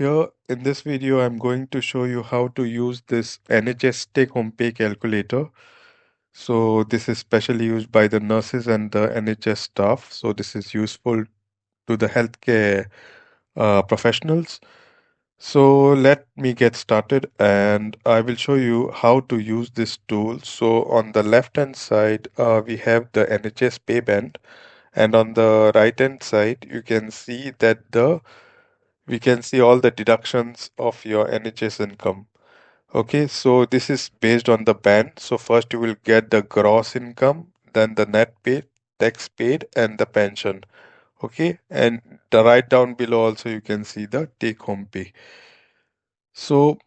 Here in this video, I'm going to show you how to use this NHS take-home pay calculator. So this is specially used by the nurses and the NHS staff. So this is useful to the healthcare professionals. So let me get started and I will show you how to use this tool. So on the left hand side, we have the NHS pay band, and on the right hand side, you can see that we can see all the deductions of your NHS income. Okay, so this is based on the band. So first you will get the gross income, then the net paid, tax paid, and the pension. Okay, and the right down below also you can see the take home pay. So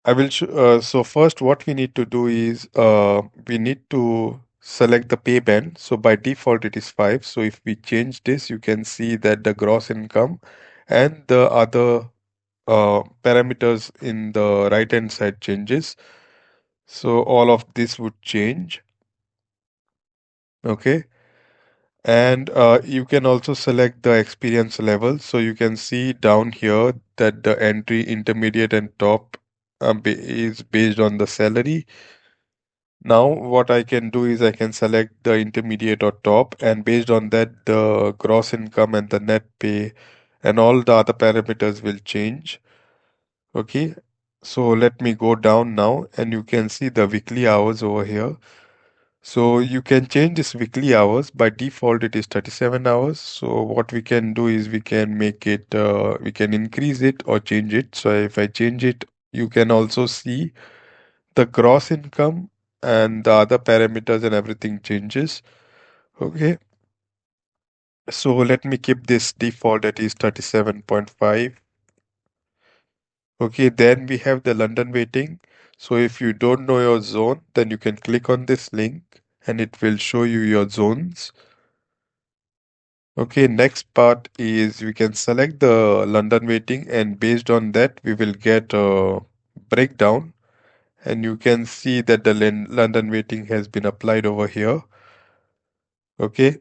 so first what we need to do is we need to select the pay band. So by default it is 5. So if we change this, you can see that the gross income and the other parameters in the right hand side changes. So all of this would change. Okay. And you can also select the experience level. So you can see down here that the entry, intermediate, and top is based on the salary. Now, what I can do is I can select the intermediate or top, and based on that, the gross income and the net pay and all the other parameters will change. Okay, so let me go down now, and you can see the weekly hours over here. So you can change this weekly hours. By default, it is 37 hours. So what we can do is we can make it, we can increase it or change it. So if I change it, you can also see the gross income and the other parameters and everything changes. Okay. So let me keep this default that is 37.5. Okay, then we have the London waiting. So if you don't know your zone, then you can click on this link and it will show you your zones. Okay, next part is we can select the London waiting, and based on that we will get a breakdown, and you can see that the London waiting has been applied over here. Okay,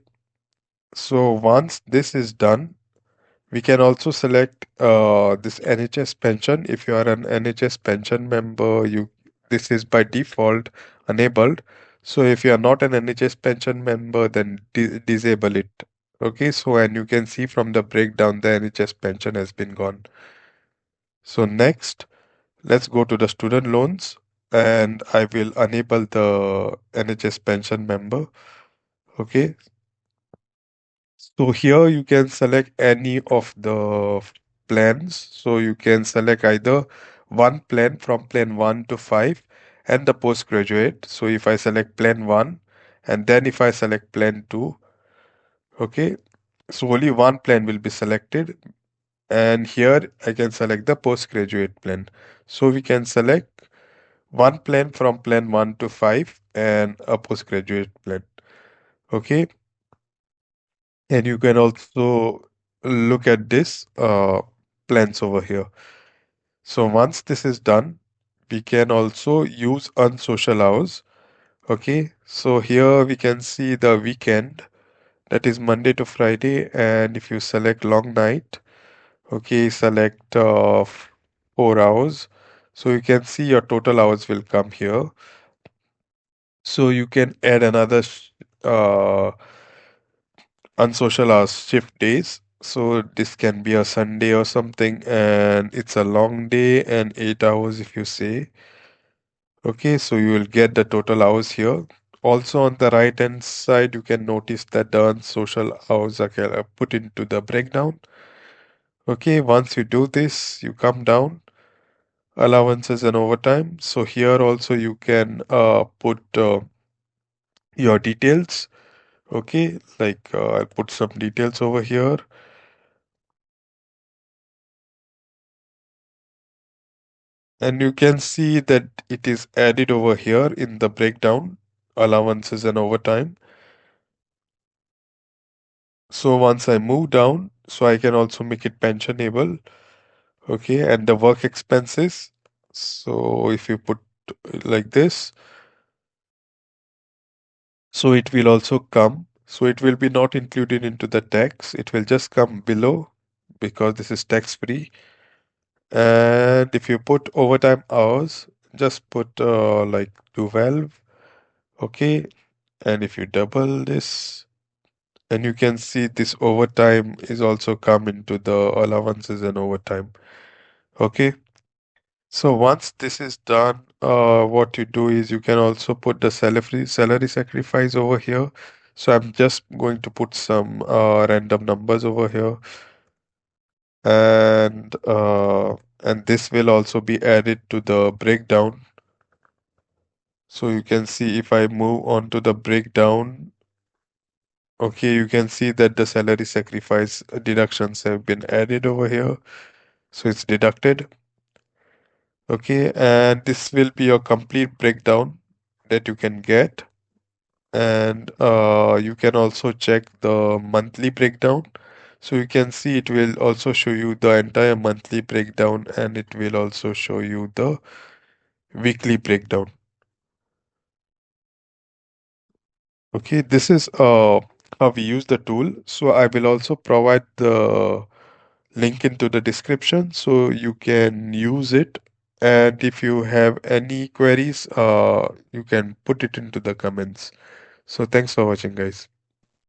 so once this is done, we can also select this NHS pension. If you are an NHS pension member, this is by default enabled. So if you are not an NHS pension member, then disable it. Okay, so and you can see from the breakdown the NHS pension has been gone. So next, let's go to the student loans, and I will enable the NHS pension member. Okay, so here you can select any of the plans. So you can select either one plan from plan 1 to 5 and the postgraduate. So if I select plan 1 and then if I select plan 2, okay, so only one plan will be selected, and here I can select the postgraduate plan. So we can select one plan from plan 1 to 5 and a postgraduate plan. Okay, and you can also look at this plans over here. So once this is done, we can also use unsocial hours. Okay, so here we can see the weekend, that is Monday to Friday, and if you select long night, okay, select 4 hours. So you can see your total hours will come here. So you can add another unsocial hours shift days. So this can be a Sunday or something, and it's a long day and 8 hours if you say. Okay, so you will get the total hours here. Also on the right hand side, you can notice that the unsocial hours are put into the breakdown. Okay, once you do this, you come down, allowances and overtime. So here also you can put your details. Okay, like I'll put some details over here. And you can see that it is added over here in the breakdown, allowances and overtime. So once I move down, so I can also make it pensionable. Okay, and the work expenses. So if you put like this, so it will also come. So it will be not included into the tax. It will just come below because this is tax free. And if you put overtime hours, just put like 12. Okay. And if you double this, and you can see this overtime is also come into the allowances and overtime. Okay. So once this is done, what you do is you can also put the salary sacrifice over here. So I'm just going to put some random numbers over here, and this will also be added to the breakdown. So you can see if I move on to the breakdown, okay, you can see that the salary sacrifice deductions have been added over here. So it's deducted. Okay, and this will be your complete breakdown that you can get. And you can also check the monthly breakdown. So you can see it will also show you the entire monthly breakdown, and it will also show you the weekly breakdown. Okay, this is how we use the tool. So I will also provide the link into the description so you can use it. And if you have any queries, you can put it into the comments. So thanks for watching, guys.